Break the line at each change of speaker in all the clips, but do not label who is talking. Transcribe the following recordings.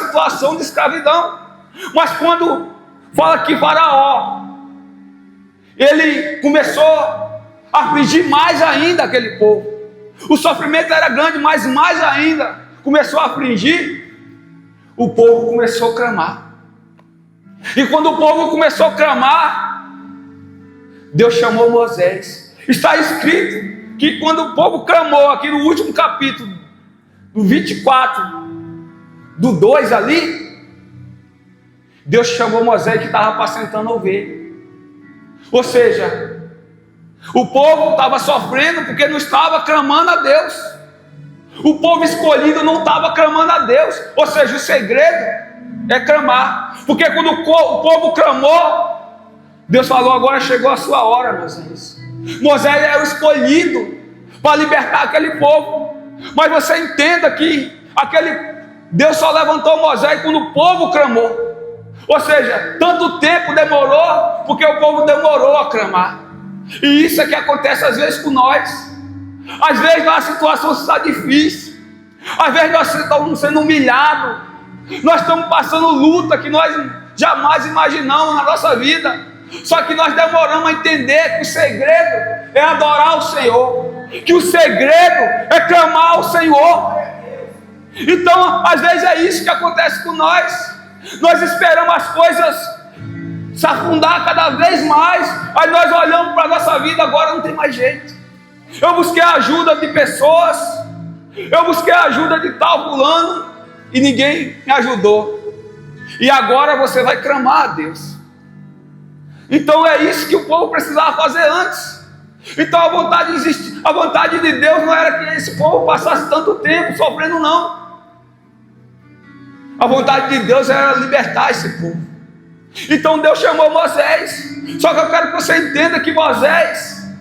situação de escravidão. Mas quando fala que Faraó, ele começou a afligir mais ainda aquele povo. O sofrimento era grande, mas mais ainda começou a afligir. O povo começou a clamar. E quando o povo começou a clamar, Deus chamou Moisés. Está escrito que quando o povo clamou, aqui no último capítulo, do 24, do 2 ali, Deus chamou Moisés que estava apacentando ovelha. Ou seja, o povo estava sofrendo porque não estava clamando a Deus. O povo escolhido não estava clamando a Deus. Ou seja, o segredo é clamar. Porque quando o povo clamou, Deus falou: agora chegou a sua hora, Moisés. Moisés era o escolhido para libertar aquele povo. Mas você entenda que Deus só levantou Moisés quando o povo clamou. Ou seja, tanto tempo demorou porque o povo demorou a clamar. E isso é que acontece às vezes com nós. Às vezes nossa situação está difícil. Às vezes nós estamos sendo humilhados. Nós estamos passando luta que nós jamais imaginamos na nossa vida. Só que nós demoramos a entender que o segredo é adorar o Senhor. Que o segredo é clamar ao Senhor. Então, às vezes é isso que acontece com nós. Nós esperamos as coisas se afundar cada vez mais. Aí nós olhamos para a nossa vida, agora não tem mais jeito. Eu busquei a ajuda de pessoas. Eu busquei a ajuda de tal fulano e ninguém me ajudou. E agora você vai clamar a Deus. Então é isso que o povo precisava fazer antes. Então a vontade de Deus não era que esse povo passasse tanto tempo sofrendo, não. A vontade de Deus era libertar esse povo. Então Deus chamou Moisés. Só que eu quero que você entenda que Moisés,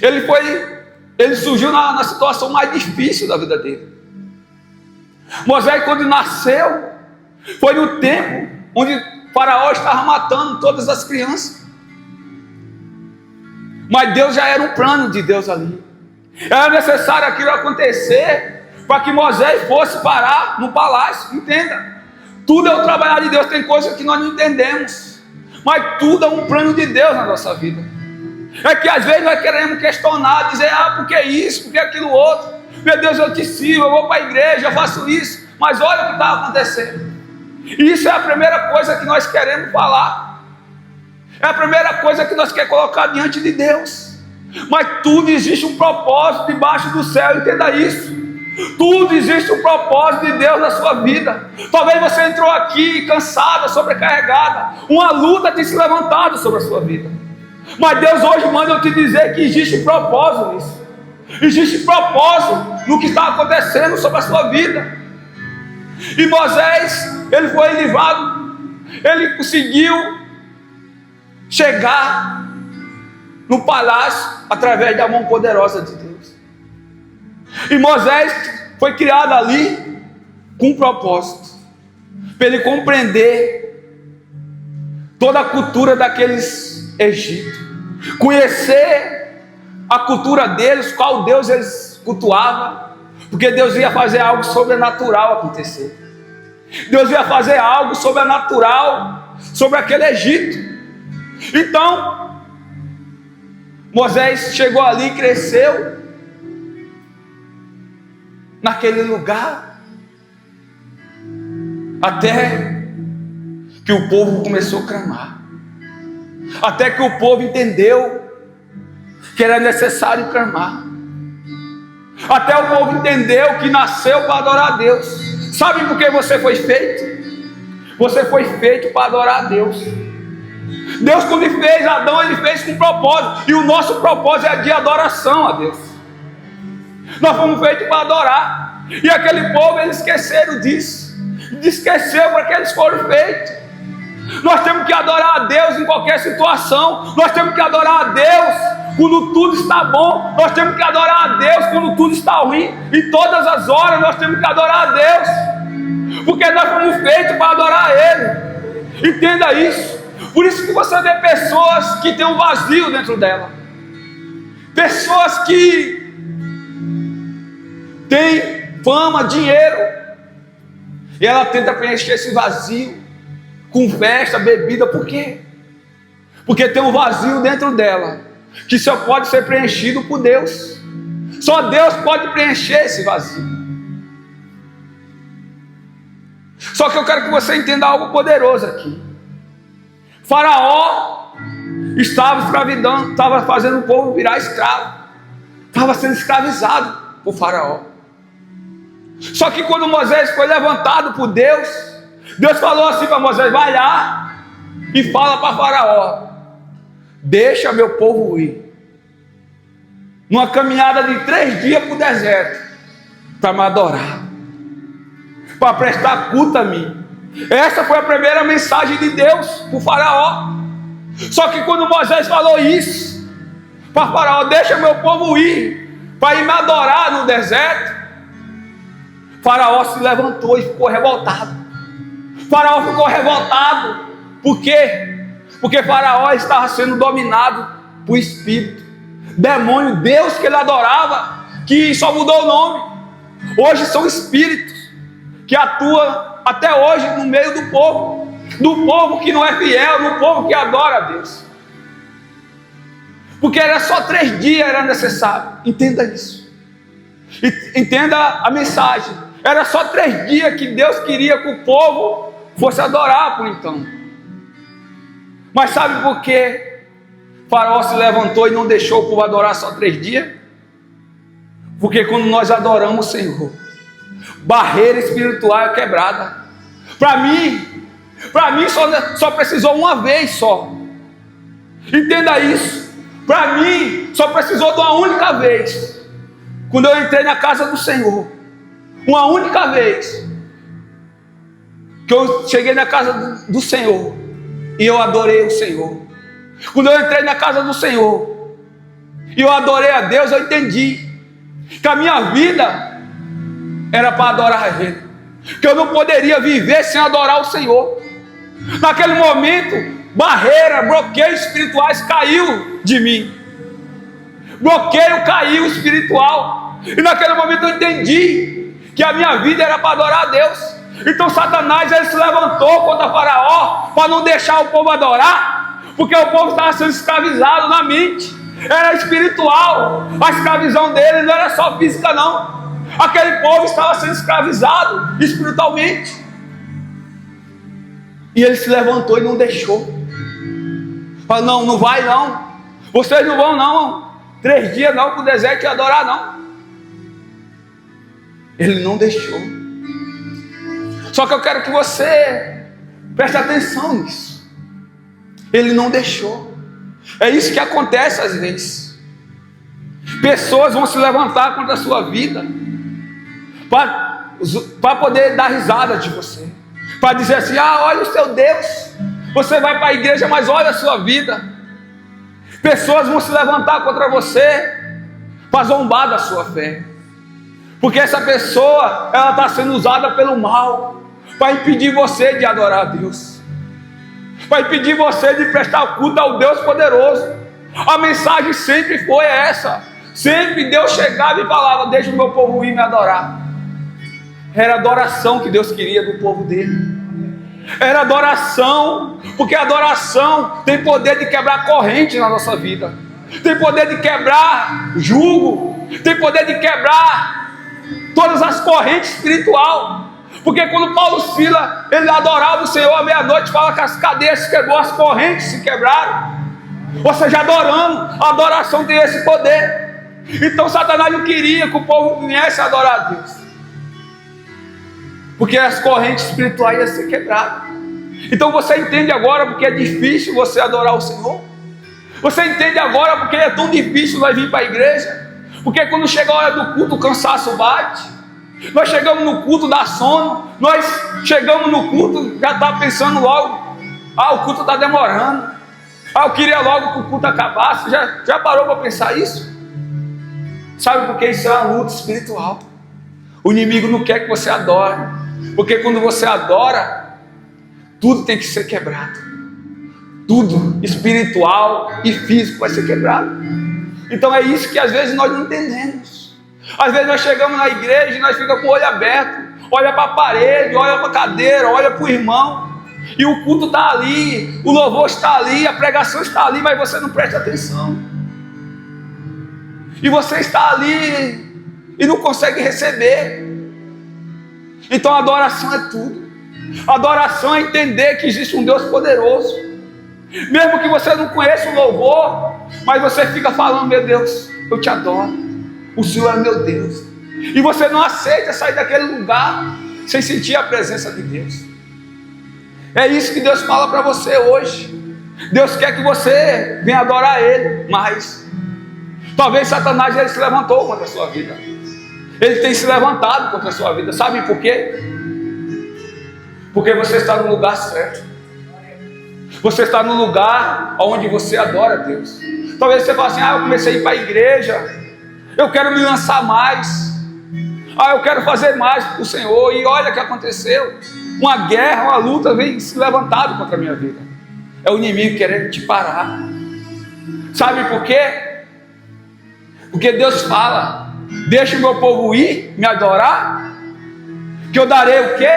ele surgiu na situação mais difícil da vida dele. Moisés, quando nasceu, foi no tempo onde Faraó estava matando todas as crianças. Mas Deus já era um plano de Deus ali. Era necessário aquilo acontecer para que Moisés fosse parar no palácio. Entenda, tudo é o trabalhar de Deus. Tem coisas que nós não entendemos, mas tudo é um plano de Deus na nossa vida. É que às vezes nós queremos questionar, dizer: por que isso, por que aquilo outro? Meu Deus, eu te sirvo, eu vou para a igreja, eu faço isso. Mas olha o que está acontecendo. E isso é a primeira coisa que nós queremos falar. É a primeira coisa que nós queremos colocar diante de Deus. Mas tudo existe um propósito debaixo do céu, entenda isso. Tudo existe um propósito de Deus na sua vida. Talvez você entrou aqui cansada, sobrecarregada, uma luta tem se levantado sobre a sua vida. Mas Deus hoje manda eu te dizer que existe um propósito nisso. Existe propósito no que está acontecendo sobre a sua vida. E Moisés, ele foi livrado, ele conseguiu chegar no palácio através da mão poderosa de Deus. E Moisés foi criado ali com um propósito, para ele compreender toda a cultura daqueles egípcios, conhecer a cultura deles, qual Deus eles cultuavam, porque Deus ia fazer algo sobrenatural acontecer. Deus ia fazer algo sobrenatural sobre aquele Egito. Então Moisés chegou ali e cresceu naquele lugar, até que o povo começou a clamar, até que o povo entendeu que era necessário clamar, até o povo entendeu que nasceu para adorar a Deus. Sabe por que você foi feito? Você foi feito para adorar a Deus. Deus, quando ele fez Adão, ele fez com propósito, e o nosso propósito é de adoração a Deus. Nós fomos feitos para adorar. E aquele povo, eles esqueceram disso. Esqueceu para que eles foram feitos. Nós temos que adorar a Deus em qualquer situação. Nós temos que adorar a Deus quando tudo está bom. Nós temos que adorar a Deus quando tudo está ruim. Em todas as horas nós temos que adorar a Deus, porque nós fomos feitos para adorar a Ele. Entenda isso. Por isso que você vê pessoas que têm um vazio dentro dela, pessoas que têm fama, dinheiro, E ela tenta preencher esse vazio com festa, bebida. Por quê? Porque tem um vazio dentro dela que só pode ser preenchido por Deus. Só Deus pode preencher esse vazio. Só que eu quero que você entenda algo poderoso aqui. Faraó estava escravidando, estava fazendo o povo virar escravo, estava sendo escravizado por Faraó. Só que quando Moisés foi levantado por Deus, Deus falou assim para Moisés: vai lá e fala para Faraó, deixa meu povo ir. Numa caminhada de 3 dias para o deserto, para me adorar, para prestar culto a mim. Essa foi a primeira mensagem de Deus para o Faraó. Só que quando Moisés falou isso para Faraó, deixa meu povo ir para ir me adorar no deserto, Faraó se levantou e ficou revoltado. Faraó ficou revoltado. Por quê? Porque Faraó estava sendo dominado por espírito, demônio. Deus que ele adorava, que só mudou o nome, hoje são espíritos que atuam até hoje no meio do povo que não é fiel, do povo que adora a Deus. Porque era só 3 dias era necessário. Entenda isso. Entenda a mensagem. Era só 3 dias que Deus queria que o povo fosse adorar por então. Mas sabe por que Faraó se levantou e não deixou o povo adorar só 3 dias? Porque quando nós adoramos o Senhor, barreira espiritual é quebrada. Para mim só precisou uma vez só. Entenda isso. Para mim só precisou de uma única vez. Quando eu entrei na casa do Senhor, uma única vez que eu cheguei na casa do Senhor e eu adorei o Senhor. Quando eu entrei na casa do Senhor e eu adorei a Deus, eu entendi que a minha vida era para adorar a Ele, que eu não poderia viver sem adorar o Senhor. Naquele momento, barreira, bloqueios espirituais caiu de mim. Bloqueio caiu espiritual. E naquele momento eu entendi que a minha vida era para adorar a Deus. Então Satanás ele se levantou contra Faraó para não deixar o povo adorar, porque o povo estava sendo escravizado na mente. Era espiritual. A escravidão dele não era só física não. Aquele povo estava sendo escravizado espiritualmente. E ele se levantou e não deixou. Falou: não, não vai não. Vocês não vão não. 3 dias não para o deserto e adorar não. Ele não deixou. Só que eu quero que você preste atenção nisso. Ele não deixou. É isso que acontece às vezes. Pessoas vão se levantar contra a sua vida para poder dar risada de você, para dizer assim: ah, olha o seu Deus, você vai para a igreja, mas olha a sua vida. Pessoas vão se levantar contra você para zombar da sua fé, porque essa pessoa ela está sendo usada pelo mal para impedir você de adorar a Deus, para impedir você de prestar culto ao Deus poderoso. A mensagem sempre foi essa. Sempre Deus chegava e falava: deixa o meu povo ir me adorar. Era adoração que Deus queria do povo dele. Era adoração, porque a adoração tem poder de quebrar corrente na nossa vida, tem poder de quebrar jugo, tem poder de quebrar todas as correntes espiritual. Porque quando Paulo e Sila ele adorava o Senhor à meia-noite, fala que as cadeias se quebrou, as correntes se quebraram. Ou seja, adorando, a adoração tem esse poder. Então Satanás não queria que o povo viesse a adorar a Deus, porque as correntes espirituais iam ser quebradas. Então você entende agora porque é difícil você adorar o Senhor? Você entende agora porque é tão difícil nós vir para a igreja? Porque quando chega a hora do culto, o cansaço bate. Nós chegamos no culto, dá sono. Nós chegamos no culto, já está pensando logo: ah, o culto está demorando. Ah, eu queria logo que o culto acabasse. Já parou para pensar isso? Sabe por que isso é uma luta espiritual? O inimigo não quer que você adore, porque quando você adora, tudo tem que ser quebrado. Tudo, espiritual e físico, vai ser quebrado. Então é isso que às vezes nós não entendemos. Às vezes nós chegamos na igreja e nós ficamos com o olho aberto, olha para a parede, olha para a cadeira, olha para o irmão, e o culto está ali, o louvor está ali, a pregação está ali, mas você não presta atenção, e você está ali e não consegue receber. Então a adoração é tudo. A adoração é entender que existe um Deus poderoso, mesmo que você não conheça o louvor, mas você fica falando: meu Deus, eu te adoro, o Senhor é meu Deus, e você não aceita sair daquele lugar sem sentir a presença de Deus. É isso que Deus fala para você hoje. Deus quer que você venha adorar Ele, mas talvez Satanás ele se levantou contra a sua vida, ele tem se levantado contra a sua vida. Sabe por quê? Porque você está no lugar certo, você está no lugar onde você adora Deus. Talvez você fale assim: eu comecei a ir para a igreja, eu quero me lançar mais, eu quero fazer mais para o Senhor, e olha o que aconteceu, uma guerra, uma luta vem se levantado contra a minha vida. É o inimigo querendo te parar. Sabe por quê? Porque Deus fala: deixa o meu povo ir, me adorar, que eu darei o quê?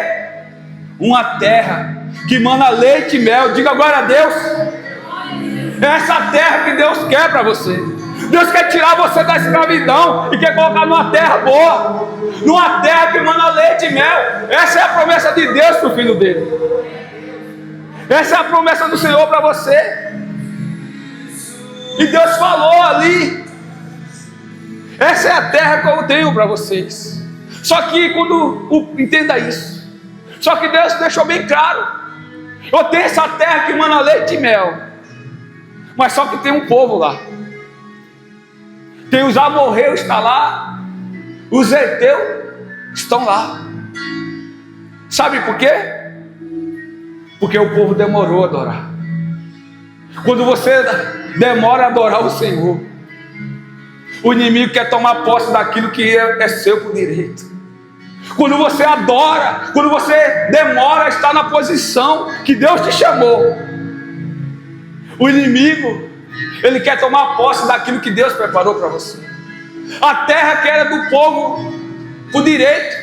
Uma terra que mana leite e mel. Diga agora a Deus. É essa terra que Deus quer para você. Deus quer tirar você da escravidão e quer colocar numa terra boa, numa terra que mana leite e mel. Essa é a promessa de Deus para o filho dele. Essa é a promessa do Senhor para você. E Deus falou ali: essa é a terra que eu tenho para vocês. Só que entenda isso. Só que Deus deixou bem claro: eu tenho essa terra que mana leite e mel, mas só que tem um povo lá. Tem os amorreus está lá, os heteus estão lá. Sabe por quê? Porque o povo demorou a adorar. Quando você demora a adorar o Senhor, o inimigo quer tomar posse daquilo que é seu por direito. Quando você adora, quando você demora a estar na posição que Deus te chamou, o inimigo, ele quer tomar posse daquilo que Deus preparou para você. A terra que era do povo por direito,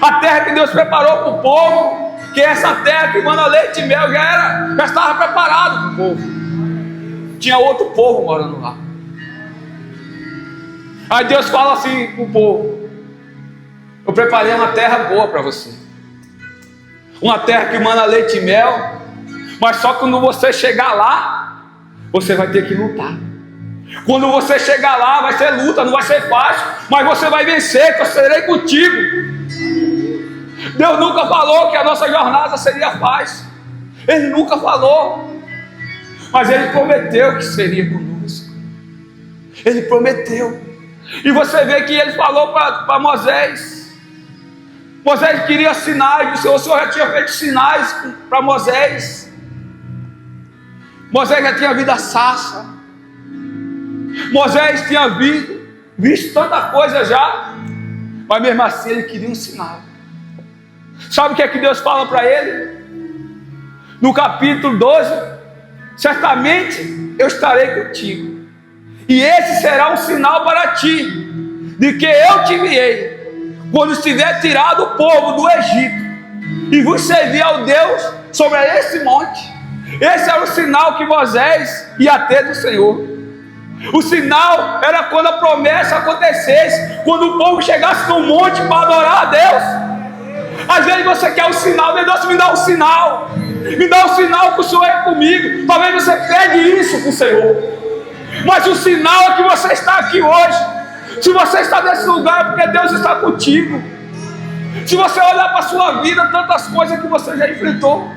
a terra que Deus preparou para o povo, que é essa terra que manda leite e mel, já estava preparado para o povo. Tinha outro povo morando lá. Aí Deus fala assim para o povo: eu preparei uma terra boa para você, uma terra que mana leite e mel, mas só quando você chegar lá, você vai ter que lutar. Quando você chegar lá, vai ser luta, não vai ser fácil, mas você vai vencer, que eu serei contigo. Deus nunca falou que a nossa jornada seria fácil, Ele nunca falou, mas Ele prometeu que seria conosco. Ele prometeu. E você vê que Ele falou para Moisés. Moisés queria sinais, o Senhor já tinha feito sinais para Moisés. Moisés já tinha visto a sarça, Moisés tinha visto tanta coisa já, mas mesmo assim ele queria um sinal. Sabe o que é que Deus fala para ele? No capítulo 12: certamente eu estarei contigo, e esse será um sinal para ti, de que eu te enviei, quando estiver tirado o povo do Egito, e vos servir ao Deus sobre esse monte. Esse era o sinal que Moisés ia ter do Senhor. O sinal era quando a promessa acontecesse, quando o povo chegasse no monte para adorar a Deus. Às vezes você quer um sinal: meu Deus, me dá um sinal, me dá um sinal que o Senhor é comigo. Talvez você pede isso para o Senhor, mas o sinal é que você está aqui hoje. Se você está nesse lugar, é porque Deus está contigo. Se você olhar para a sua vida, tantas coisas que você já enfrentou,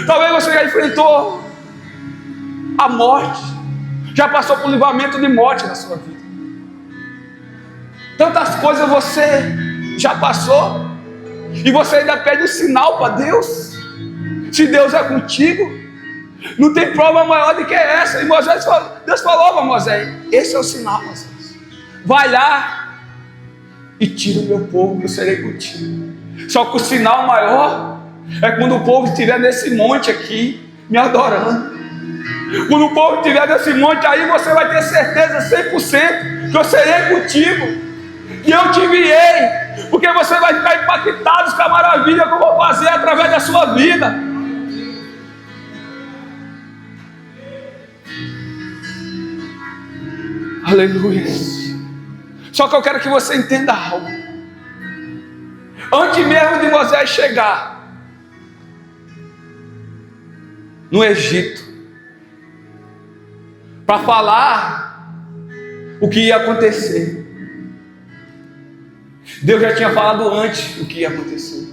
talvez você já enfrentou a morte, já passou por livramento de morte na sua vida. Tantas coisas você já passou, e você ainda pede um sinal para Deus. Se Deus é contigo, não tem prova maior do que essa. E Deus falou para Moisés: esse é o sinal, Moisés. Vai lá e tira o meu povo, que eu serei contigo. Só que o sinal maior é quando o povo estiver nesse monte aqui, me adorando. Quando o povo estiver nesse monte, aí você vai ter certeza 100% que eu serei contigo, que eu te enviei, Porque você vai ficar impactado com a maravilha que eu vou fazer através da sua vida. Aleluia. Só que eu quero que você entenda algo. Antes mesmo de Moisés chegar no Egito para falar o que ia acontecer, Deus já tinha falado antes o que ia acontecer.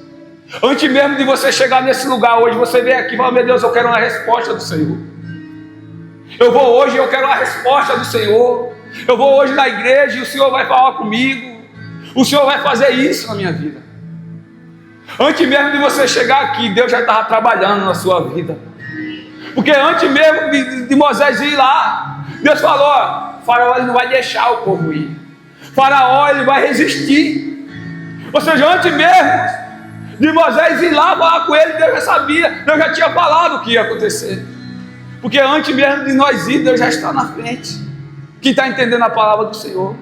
Antes mesmo de você chegar nesse lugar hoje, você vem aqui e fala: meu Deus, eu quero uma resposta do Senhor. Eu vou hoje, eu quero uma resposta do Senhor. Eu vou hoje na igreja e o Senhor vai falar comigo. O Senhor vai fazer isso na minha vida. Antes mesmo de você chegar aqui, Deus já estava trabalhando na sua vida. Porque antes mesmo de Moisés ir lá, Deus falou: ó, Faraó ele não vai deixar o povo ir. Faraó ele vai resistir. Ou seja, antes mesmo de Moisés ir lá falar com ele, Deus já sabia, Deus já tinha falado o que ia acontecer. Porque antes mesmo de nós ir, Deus já está na frente. Quem está entendendo a palavra do Senhor?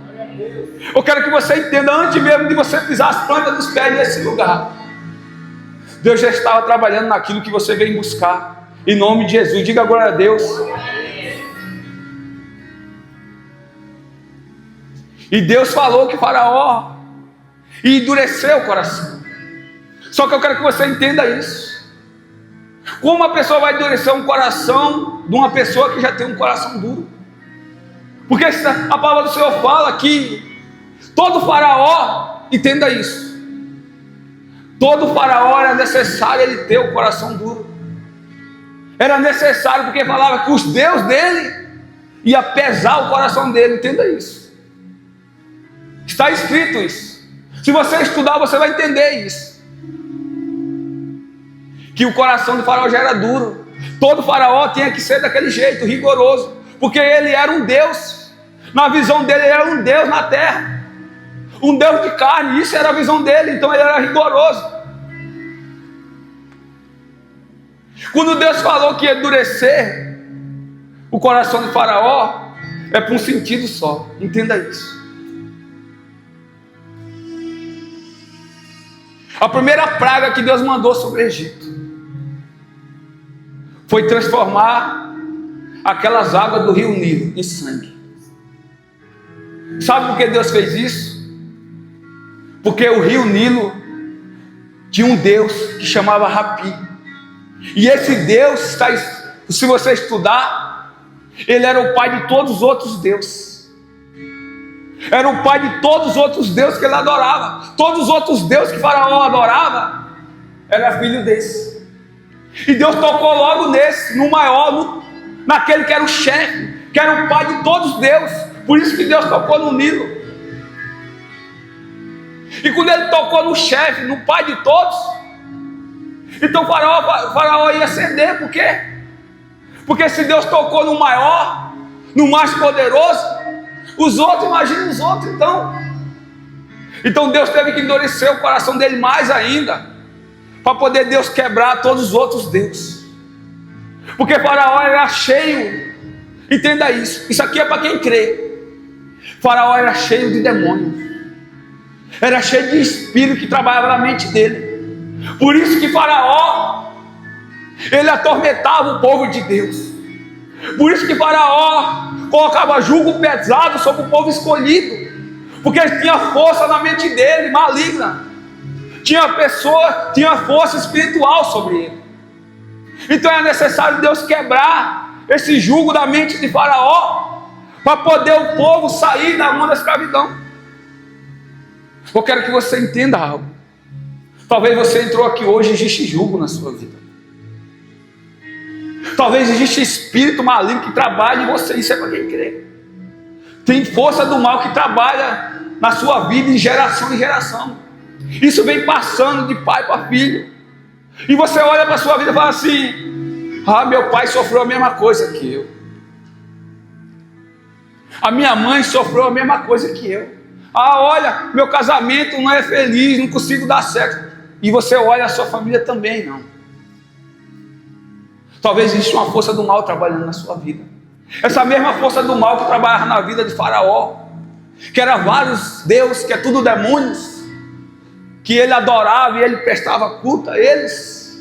Eu quero que você entenda, antes mesmo de você pisar as plantas dos pés nesse lugar, Deus já estava trabalhando naquilo que você veio buscar. Em nome de Jesus, diga glória a Deus. E Deus falou que Faraó ia endurecer o coração. Só que eu quero que você entenda isso. Como uma pessoa vai endurecer um coração de uma pessoa que já tem um coração duro? Porque a palavra do Senhor fala que todo Faraó, entenda isso, todo Faraó era necessário ele ter o coração duro. Era necessário, porque falava que os deuses dele ia pesar o coração dele, entenda isso. Está escrito isso. Se você estudar, você vai entender isso. Que o coração do Faraó já era duro. Todo Faraó tinha que ser daquele jeito, rigoroso. Porque ele era um Deus. Na visão dele, ele era um Deus na terra. Um Deus de carne, isso era a visão dele. Então ele era rigoroso. Quando Deus falou que ia endurecer o coração de Faraó, é por um sentido só. Entenda isso. A primeira praga que Deus mandou sobre o Egito foi transformar aquelas águas do rio Nilo em sangue. Sabe por que Deus fez isso? Porque o rio Nilo tinha um Deus que chamava Rapi. E esse Deus, se você estudar, ele era o pai de todos os outros deuses. Era o pai de todos os outros deuses que ele adorava. Todos os outros deuses que Faraó adorava, era filho desse. E Deus tocou logo nesse, no maior, naquele que era o chefe, que era o pai de todos os deuses. Por isso que Deus tocou no Nilo. E quando ele tocou no chefe, no pai de todos, então Faraó ia ceder. Por quê? Porque se Deus tocou no maior, no mais poderoso, os outros, imagina os outros então Deus teve que endurecer o coração dele mais ainda, para poder Deus quebrar todos os outros deuses. Porque Faraó era cheio, entenda isso aqui é para quem crê. Faraó era cheio de demônios, era cheio de espírito que trabalhava na mente dele. Por isso que Faraó, ele atormentava o povo de Deus. Por isso que Faraó colocava jugo pesado sobre o povo escolhido, porque ele tinha força na mente dele, maligna. Tinha força espiritual sobre ele. Então é necessário Deus quebrar esse jugo da mente de Faraó, para poder o povo sair da mão da escravidão. Eu quero que você entenda algo. Talvez você entrou aqui hoje e existe jugo na sua vida. Talvez existe espírito maligno que trabalha em você. Isso é para quem crê. Tem força do mal que trabalha na sua vida de geração em geração. Isso vem passando de pai para filho. E você olha para a sua vida e fala assim: ah, meu pai sofreu a mesma coisa que eu. A minha mãe sofreu a mesma coisa que eu. Ah, olha, meu casamento não é feliz, não consigo dar certo. E você olha a sua família também, não. Talvez exista uma força do mal trabalhando na sua vida. Essa mesma força do mal que trabalhava na vida de Faraó, que era vários deuses, que é tudo demônios. que ele adorava e ele prestava culto a eles,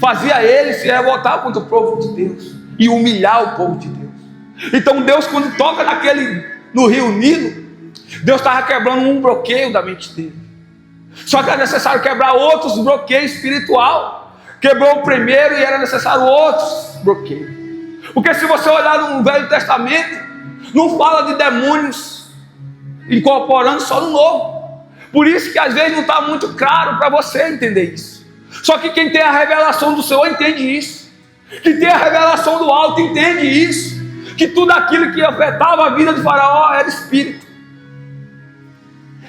fazia eles se revoltar contra o povo de Deus e humilhar o povo de Deus. Então Deus, quando toca no rio Nilo, Deus estava quebrando um bloqueio da mente dele. Só que era necessário quebrar outros bloqueios espiritual. Quebrou o primeiro e era necessário outros bloqueios. Porque se você olhar no Velho Testamento, não fala de demônios incorporando só no Novo. Por isso que às vezes não está muito claro para você entender isso. Só que quem tem a revelação do Senhor entende isso. Quem tem a revelação do alto entende isso. Que tudo aquilo que afetava a vida de Faraó era espírito.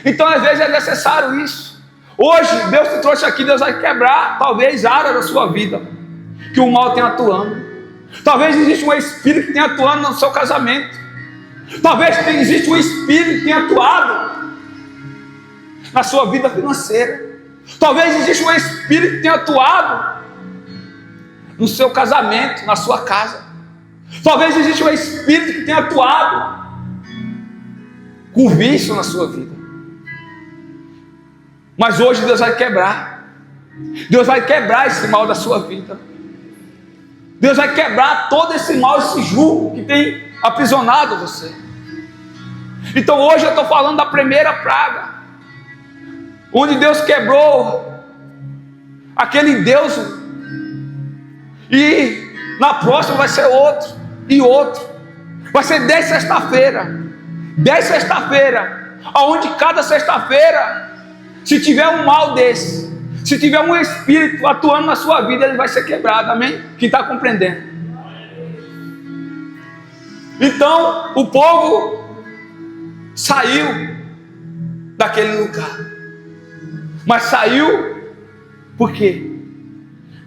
Então às vezes é necessário isso. Hoje Deus te trouxe aqui, Deus vai quebrar talvez áreas da sua vida que o mal tem atuando. Talvez exista um espírito que tenha atuando no seu casamento. Talvez exista um espírito que tenha atuado na sua vida financeira. Talvez exista um espírito que tenha atuado no seu casamento, na sua casa. Talvez exista um espírito que tenha atuado com vício na sua vida. Mas hoje Deus vai quebrar. Deus vai quebrar esse mal da sua vida. Deus vai quebrar todo esse mal, esse jugo que tem aprisionado você. Então hoje eu estou falando da primeira praga, onde Deus quebrou aquele Deus, e na próxima vai ser outro, e outro. Vai ser 10 sexta-feira, 10 sexta-feira, onde cada sexta-feira, se tiver um mal desse, se tiver um espírito atuando na sua vida, ele vai ser quebrado, amém? Quem está compreendendo? Então o povo saiu daquele lugar. Mas saiu por quê?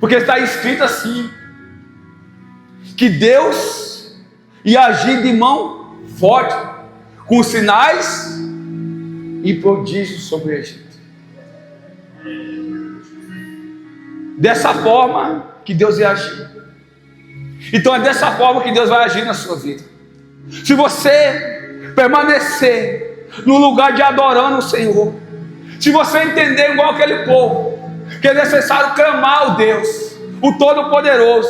Porque está escrito assim, que Deus ia agir de mão forte, com sinais e prodígios sobre o Egito. Dessa forma que Deus ia agir. Então é dessa forma que Deus vai agir na sua vida. Se você permanecer no lugar de adorando o Senhor, se você entender igual aquele povo, que é necessário clamar o Deus, o Todo-Poderoso,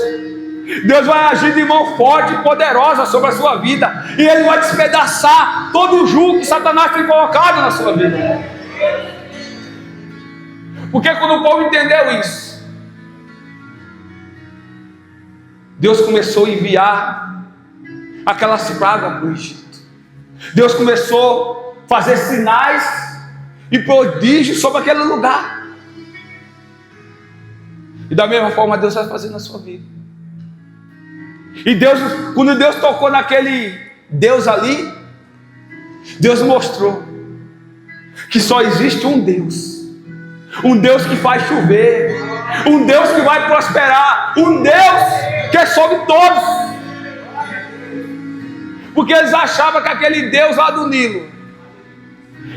Deus vai agir de mão forte e poderosa sobre a sua vida, e Ele vai despedaçar todo o jugo que Satanás tem colocado na sua vida. Porque quando o povo entendeu isso, Deus começou a enviar aquelas pragas para o Egito. Deus começou a fazer sinais e prodígios sobre aquele lugar. E da mesma forma Deus vai fazer na sua vida. E Deus, quando Deus tocou naquele Deus ali, Deus mostrou que só existe um Deus. Um Deus que faz chover, um Deus que vai prosperar, um Deus que é sobre todos. Porque eles achavam que aquele Deus lá do Nilo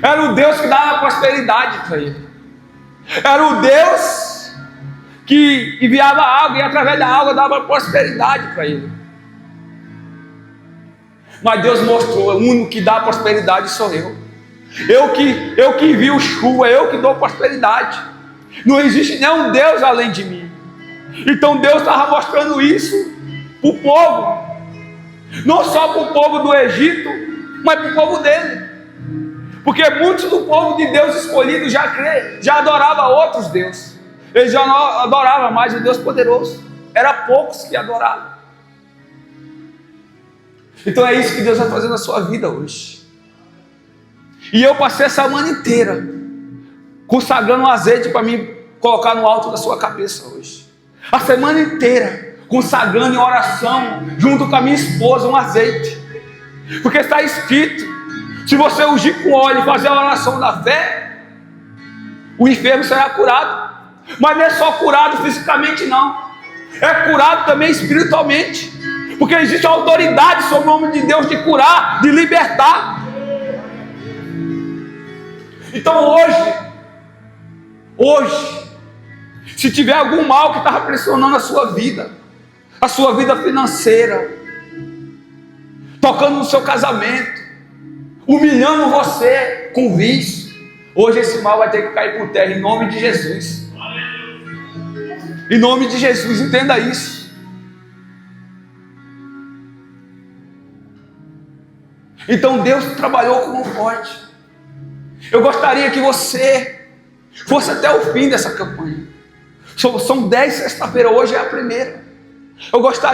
era o Deus que dava prosperidade para ele. Era o Deus que enviava água e através da água dava prosperidade para ele. Mas Deus mostrou: o único que dá prosperidade sou eu. Eu que envio chuva, eu que dou prosperidade. Não existe nenhum Deus além de mim. Então Deus estava mostrando isso para o povo, não só para o povo do Egito, mas para o povo dele. Porque muitos do povo de Deus escolhido já adorava outros deuses. Eles já não adoravam mais o Deus poderoso. Era poucos que adoravam. Então é isso que Deus vai fazer na sua vida hoje. E eu passei essa semana inteira consagrando um azeite para mim colocar no alto da sua cabeça hoje. A semana inteira consagrando em oração junto com a minha esposa um azeite. Porque está escrito: se você ungir com óleo e fazer a oração da fé, o enfermo será curado. Mas não é só curado fisicamente, não. É curado também espiritualmente. Porque existe autoridade sobre o nome de Deus de curar, de libertar. Então hoje, se tiver algum mal que estava pressionando a sua vida financeira, tocando no seu casamento, humilhando você com vício, Hoje esse mal vai ter que cair por terra, em nome de Jesus. Em nome de Jesus, entenda isso. Então Deus trabalhou com o forte. Eu gostaria que você fosse até o fim dessa campanha. São 10 sexta-feira, hoje é a primeira. Eu gostaria